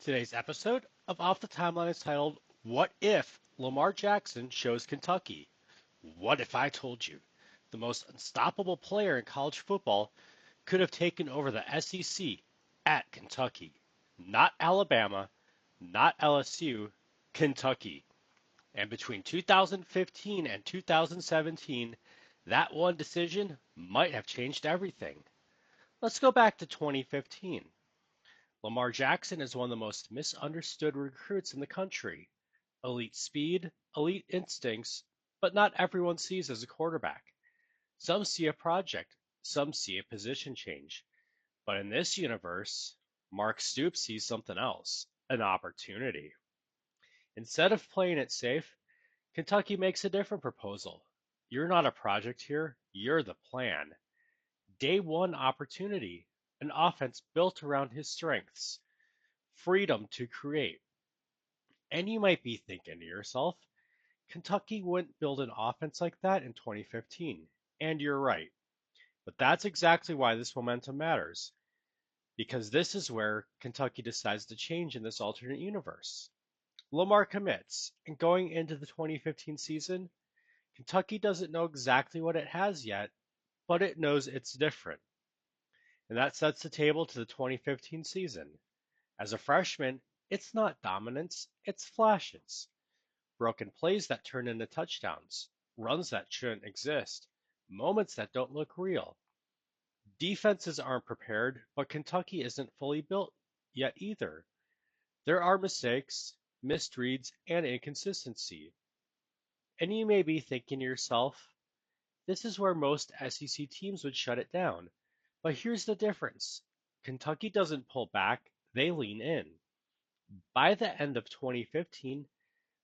Today's episode of Off the Timeline is titled, What If Lamar Jackson Shows Kentucky? What if I told you the most unstoppable player in college football could have taken over the SEC at Kentucky? Not Alabama, not LSU, Kentucky. And between 2015 and 2017, that one decision might have changed everything. Let's go back to 2015. Lamar Jackson is one of the most misunderstood recruits in the country. Elite speed, elite instincts, but not everyone sees as a quarterback. Some see a project, some see a position change. But in this universe, Mark Stoops sees something else, an opportunity. Instead of playing it safe, Kentucky makes a different proposal. You're not a project here, you're the plan. Day one opportunity, an offense built around his strengths, freedom to create. And you might be thinking to yourself, Kentucky wouldn't build an offense like that in 2015. And you're right. But that's exactly why this momentum matters. Because this is where Kentucky decides to change in this alternate universe. Lamar commits, and going into the 2015 season, Kentucky doesn't know exactly what it has yet, but it knows it's different. And that sets the table to the 2015 season. As a freshman, it's not dominance, it's flashes. Broken plays that turn into touchdowns, runs that shouldn't exist, moments that don't look real. Defenses aren't prepared, but Kentucky isn't fully built yet either. There are mistakes, missed reads, and inconsistency. And you may be thinking to yourself, this is where most SEC teams would shut it down. But here's the difference. Kentucky doesn't pull back, they lean in. By the end of 2015,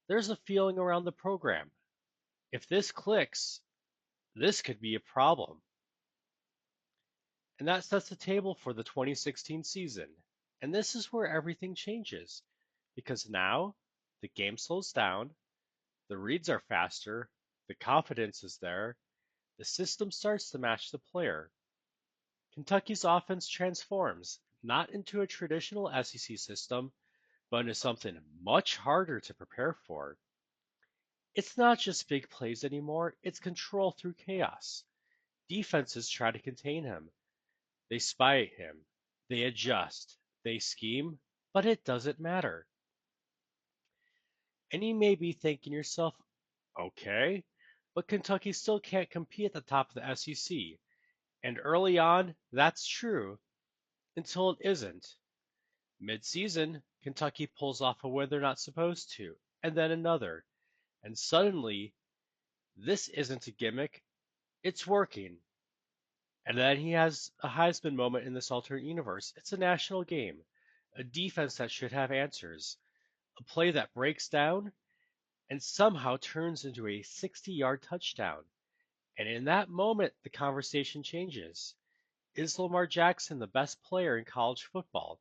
there's a feeling around the program. If this clicks, this could be a problem. And that sets the table for the 2016 season. And this is where everything changes. Because now the game slows down, the reads are faster, the confidence is there, the system starts to match the player. Kentucky's offense transforms, not into a traditional SEC system, but into something much harder to prepare for. It's not just big plays anymore, it's control through chaos. Defenses try to contain him. They spy at him. They adjust. They scheme, but it doesn't matter. And you may be thinking to yourself, okay, but Kentucky still can't compete at the top of the SEC. And early on, that's true, until it isn't. Mid-season, Kentucky pulls off a win they're not supposed to, and then another. And suddenly, this isn't a gimmick, it's working. And then he has a Heisman moment in this alternate universe. It's a national game, a defense that should have answers, a play that breaks down and somehow turns into a 60-yard touchdown. And in that moment, the conversation changes. Is Lamar Jackson the best player in college football?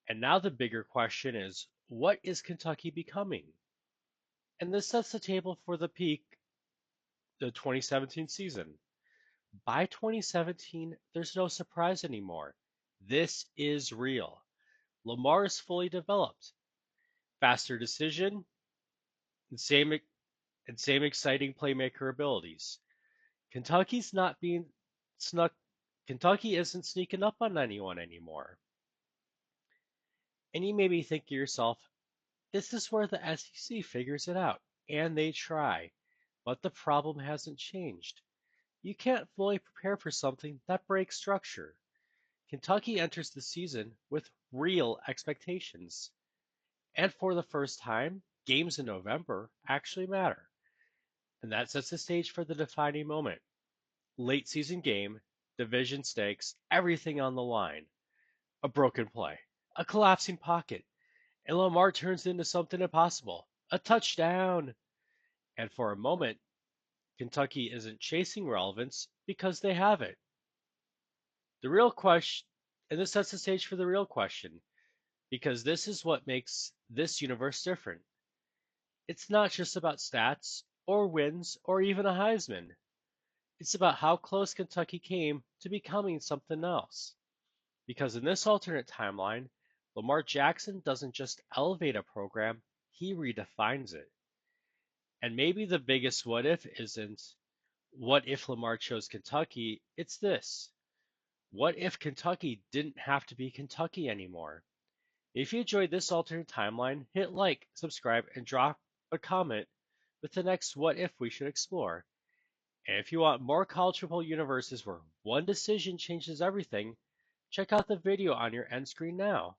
And now the bigger question is, what is Kentucky becoming? And this sets the table for the peak, the 2017 season. By 2017, there's no surprise anymore. This is real. Lamar is fully developed. Faster decision and same exciting playmaker abilities. Kentucky's not being snuck Kentucky isn't sneaking up on anyone anymore. And you may be thinking to yourself, this is where the SEC figures it out, and they try. But the problem hasn't changed. You can't fully prepare for something that breaks structure. Kentucky enters the season with real expectations. And for the first time, games in November actually matter. And that sets the stage for the defining moment. Late season game, division stakes, everything on the line. A broken play, a collapsing pocket, and Lamar turns into something impossible. A touchdown! And for a moment, Kentucky isn't chasing relevance because they have it. The real question, and this sets the stage for the real question, because this is what makes this universe different. It's not just about stats, or wins, or even a Heisman. It's about how close Kentucky came to becoming something else. Because in this alternate timeline, Lamar Jackson doesn't just elevate a program, he redefines it. And maybe the biggest what if isn't what if Lamar chose Kentucky, it's this. What if Kentucky didn't have to be Kentucky anymore? If you enjoyed this alternate timeline, hit like, subscribe, and drop a comment with the next what if we should explore. And if you want more college football universes where one decision changes everything, check out the video on your end screen now.